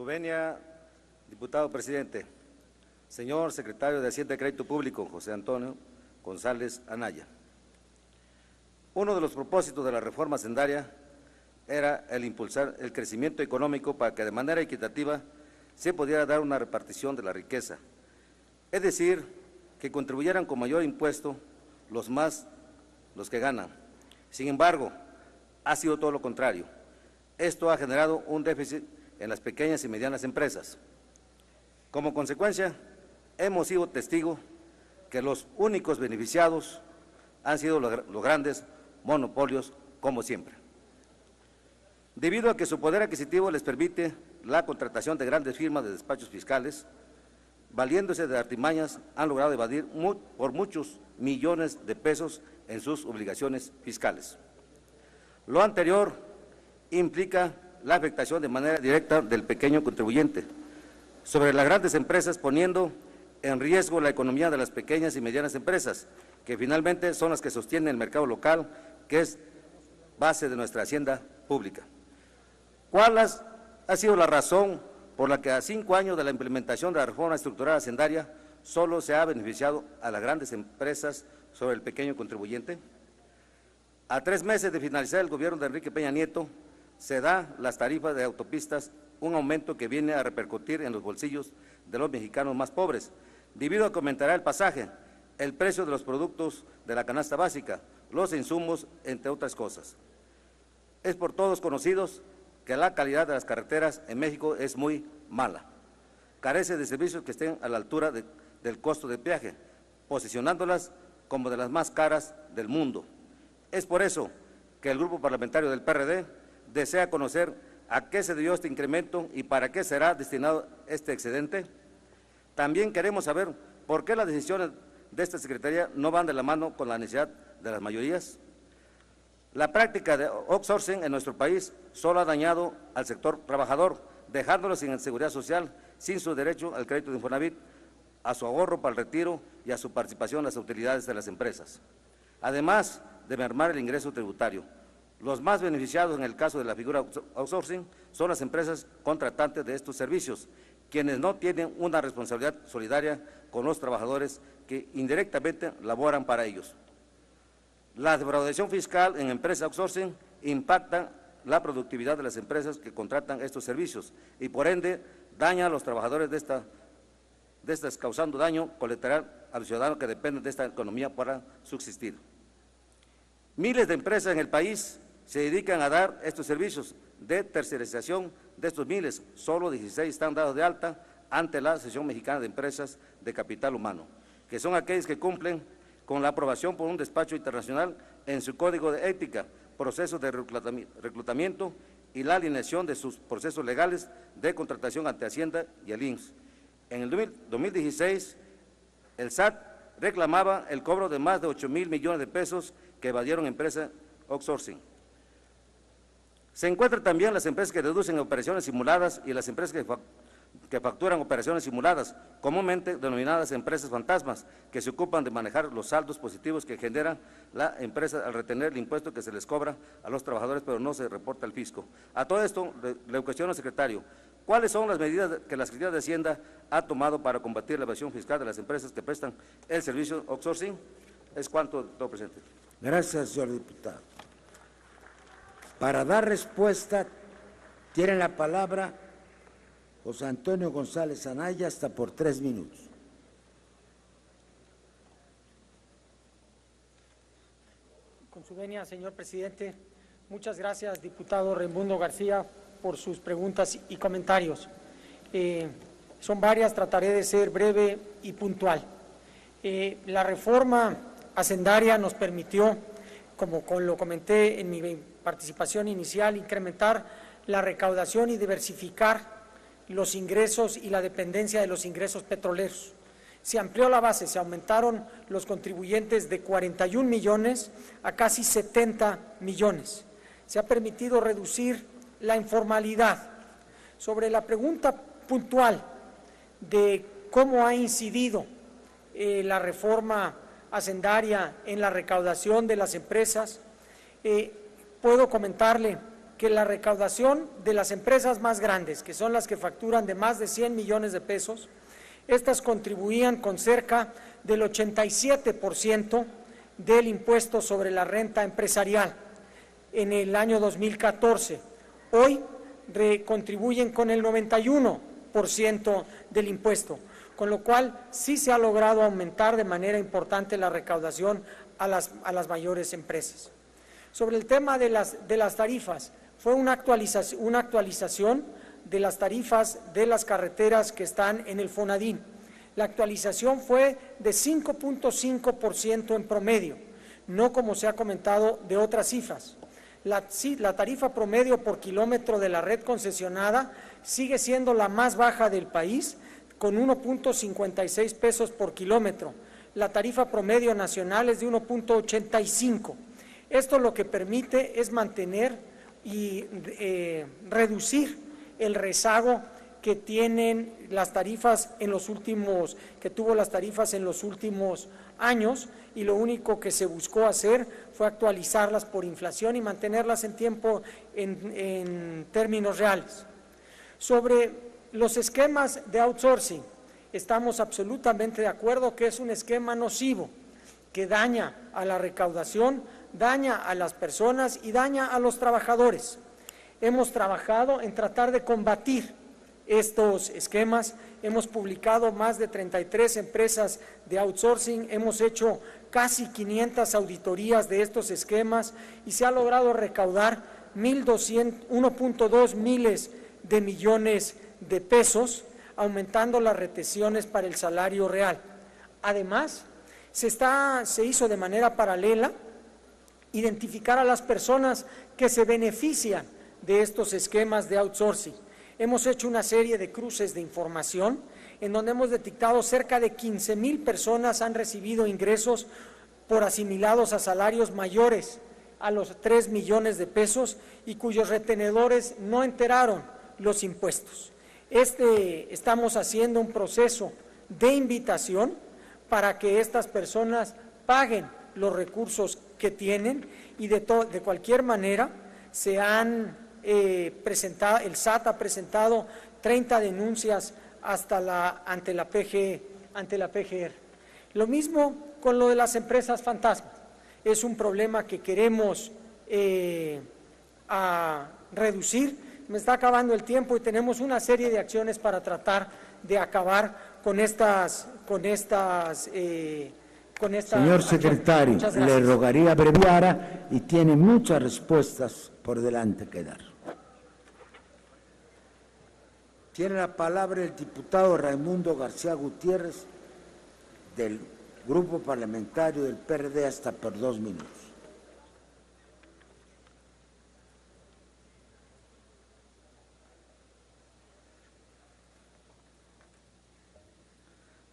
Venia, diputado presidente, señor secretario de Hacienda y Crédito Público, José Antonio González Anaya. Uno de los propósitos de la reforma hacendaria era el impulsar el crecimiento económico para que de manera equitativa se pudiera dar una repartición de la riqueza, es decir, que contribuyeran con mayor impuesto los que ganan. Sin embargo, ha sido todo lo contrario. Esto ha generado un déficit en las pequeñas y medianas empresas. Como consecuencia, hemos sido testigos que los únicos beneficiados han sido los grandes monopolios, como siempre. Debido a que su poder adquisitivo les permite la contratación de grandes firmas de despachos fiscales, valiéndose de artimañas, han logrado evadir por muchos millones de pesos en sus obligaciones fiscales. Lo anterior implica la afectación de manera directa del pequeño contribuyente sobre las grandes empresas, poniendo en riesgo la economía de las pequeñas y medianas empresas, que finalmente son las que sostienen el mercado local, que es base de nuestra hacienda pública. ¿Cuál ha sido la razón por la que a 5 años de la implementación de la reforma estructural hacendaria solo se ha beneficiado a las grandes empresas sobre el pequeño contribuyente? A 3 meses de finalizar el gobierno de Enrique Peña Nieto, se da las tarifas de autopistas, un aumento que viene a repercutir en los bolsillos de los mexicanos más pobres, debido a que aumentará el pasaje, el precio de los productos de la canasta básica, los insumos, entre otras cosas. Es por todos conocidos que la calidad de las carreteras en México es muy mala. Carece de servicios que estén a la altura del costo de peaje, posicionándolas como de las más caras del mundo. Es por eso que el Grupo Parlamentario del PRD desea conocer a qué se debió este incremento y para qué será destinado este excedente. También queremos saber por qué las decisiones de esta Secretaría no van de la mano con la necesidad de las mayorías. La práctica de outsourcing en nuestro país solo ha dañado al sector trabajador, dejándolo sin seguridad social, sin su derecho al crédito de Infonavit, a su ahorro para el retiro y a su participación en las utilidades de las empresas. Además de mermar el ingreso tributario, los más beneficiados en el caso de la figura outsourcing son las empresas contratantes de estos servicios, quienes no tienen una responsabilidad solidaria con los trabajadores que indirectamente laboran para ellos. La defraudación fiscal en empresas outsourcing impacta la productividad de las empresas que contratan estos servicios y por ende daña a los trabajadores de estas, causando daño colateral a los ciudadanos que dependen de esta economía para subsistir. Miles de empresas en el país se dedican a dar estos servicios de tercerización. De estos miles, solo 16 están dados de alta ante la Asociación Mexicana de Empresas de Capital Humano, que son aquellos que cumplen con la aprobación por un despacho internacional en su código de ética, procesos de reclutamiento y la alineación de sus procesos legales de contratación ante Hacienda y el IMSS. En el 2016, el SAT reclamaba el cobro de más de 8,000 millones de pesos que evadieron empresas outsourcing. Se encuentran también las empresas que deducen operaciones simuladas y las empresas que facturan operaciones simuladas, comúnmente denominadas empresas fantasmas, que se ocupan de manejar los saldos positivos que genera la empresa al retener el impuesto que se les cobra a los trabajadores, pero no se reporta al fisco. A todo esto, le cuestiono, secretario, ¿cuáles son las medidas que la Secretaría de Hacienda ha tomado para combatir la evasión fiscal de las empresas que prestan el servicio outsourcing? Es cuanto, doctor presidente. Gracias, señor diputado. Para dar respuesta, tiene la palabra José Antonio González Anaya, hasta por 3 minutos. Con su venia, señor presidente, muchas gracias, diputado Raimundo García, por sus preguntas y comentarios. Son varias, trataré de ser breve y puntual. La reforma hacendaria nos permitió, como lo comenté en mi participación inicial, incrementar la recaudación y diversificar los ingresos y la dependencia de los ingresos petroleros. Se amplió la base, se aumentaron los contribuyentes de 41 millones a casi 70 millones. Se ha permitido reducir la informalidad. Sobre la pregunta puntual de cómo ha incidido la reforma hacendaria en la recaudación de las empresas, puedo comentarle que la recaudación de las empresas más grandes, que son las que facturan de más de 100 millones de pesos, estas contribuían con cerca del 87% del impuesto sobre la renta empresarial en el año 2014. Hoy contribuyen con el 91% del impuesto, con lo cual sí se ha logrado aumentar de manera importante la recaudación a las mayores empresas. Sobre el tema de las tarifas, fue una actualización de las tarifas de las carreteras que están en el FONADIN. La actualización fue de 5.5% en promedio, no como se ha comentado de otras cifras. La tarifa promedio por kilómetro de la red concesionada sigue siendo la más baja del país, con 1.56 pesos por kilómetro. La tarifa promedio nacional es de 1.85. Esto lo que permite es mantener y reducir el rezago que tienen las tarifas que tuvo las tarifas en los últimos años, y lo único que se buscó hacer fue actualizarlas por inflación y mantenerlas en tiempo en términos reales. Sobre los esquemas de outsourcing, estamos absolutamente de acuerdo que es un esquema nocivo, que daña a la recaudación, daña a las personas y daña a los trabajadores. Hemos trabajado en tratar de combatir estos esquemas, hemos publicado más de 33 empresas de outsourcing, hemos hecho casi 500 auditorías de estos esquemas y se ha logrado recaudar 1.2 miles de millones de pesos, aumentando las retenciones para el salario real. Además, se hizo de manera paralela identificar a las personas que se benefician de estos esquemas de outsourcing. Hemos hecho una serie de cruces de información en donde hemos detectado cerca de 15,000 personas han recibido ingresos por asimilados a salarios mayores a los 3 millones de pesos y cuyos retenedores no enteraron los impuestos. Estamos haciendo un proceso de invitación para que estas personas paguen los recursos que tienen y de cualquier manera se han presentado, el SAT ha presentado 30 denuncias ante la PGR. Lo mismo con lo de las empresas fantasmas. Es un problema que queremos reducir. Me está acabando el tiempo y tenemos una serie de acciones para tratar de acabar con estas Señor secretario, le rogaría abreviara y tiene muchas respuestas por delante que dar. Tiene la palabra el diputado Raimundo García Gutiérrez, del Grupo Parlamentario del PRD, hasta por 2 minutos.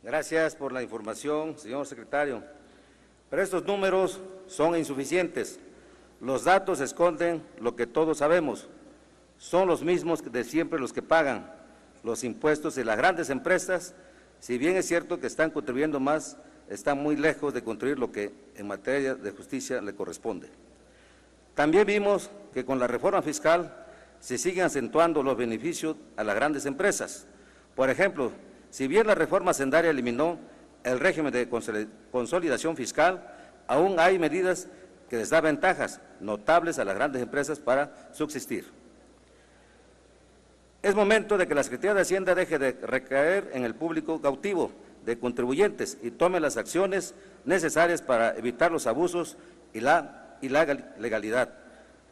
Gracias por la información, señor secretario. Pero estos números son insuficientes. Los datos esconden lo que todos sabemos. Son los mismos de siempre los que pagan los impuestos de las grandes empresas. Si bien es cierto que están contribuyendo más, están muy lejos de contribuir lo que en materia de justicia le corresponde. También vimos que con la reforma fiscal se siguen acentuando los beneficios a las grandes empresas. Por ejemplo, si bien la reforma hacendaria eliminó el régimen de consolidación fiscal, aún hay medidas que les dan ventajas notables a las grandes empresas para subsistir. Es momento de que la Secretaría de Hacienda deje de recaer en el público cautivo de contribuyentes y tome las acciones necesarias para evitar los abusos y la ilegalidad.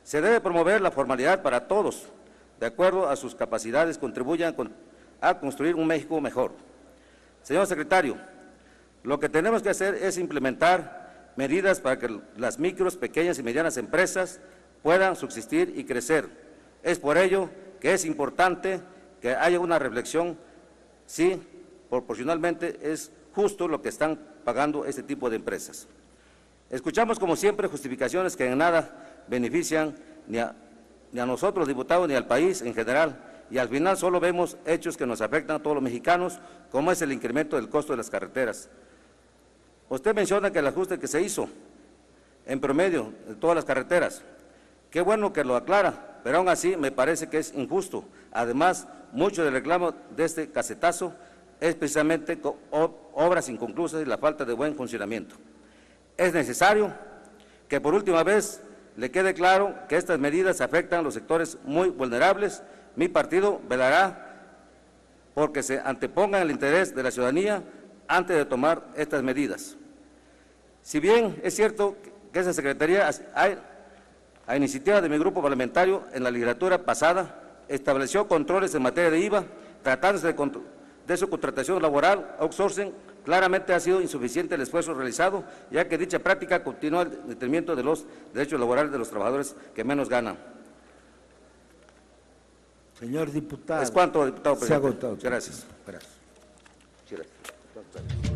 Se debe promover la formalidad para todos, de acuerdo a sus capacidades, contribuyan a construir un México mejor. Señor secretario, lo que tenemos que hacer es implementar medidas para que las micros, pequeñas y medianas empresas puedan subsistir y crecer. Es por ello que es importante que haya una reflexión si proporcionalmente es justo lo que están pagando este tipo de empresas. Escuchamos como siempre justificaciones que en nada benefician ni a nosotros diputados ni al país en general, y al final solo vemos hechos que nos afectan a todos los mexicanos, como es el incremento del costo de las carreteras. Usted menciona que el ajuste que se hizo en promedio de todas las carreteras, qué bueno que lo aclara, pero aún así me parece que es injusto. Además, mucho del reclamo de este casetazo es precisamente obras inconclusas y la falta de buen funcionamiento. Es necesario que por última vez le quede claro que estas medidas afectan a los sectores muy vulnerables. Mi partido velará porque se antepongan el interés de la ciudadanía antes de tomar estas medidas. Si bien es cierto que esa Secretaría, a iniciativa de mi grupo parlamentario en la legislatura pasada, estableció controles en materia de IVA, tratándose de su contratación laboral, outsourcing, claramente ha sido insuficiente el esfuerzo realizado, ya que dicha práctica continúa el detrimento de los derechos laborales de los trabajadores que menos ganan. Señor diputado. Es cuanto, diputado presidente. Se ha agotado. Gracias. Gracias. Gracias.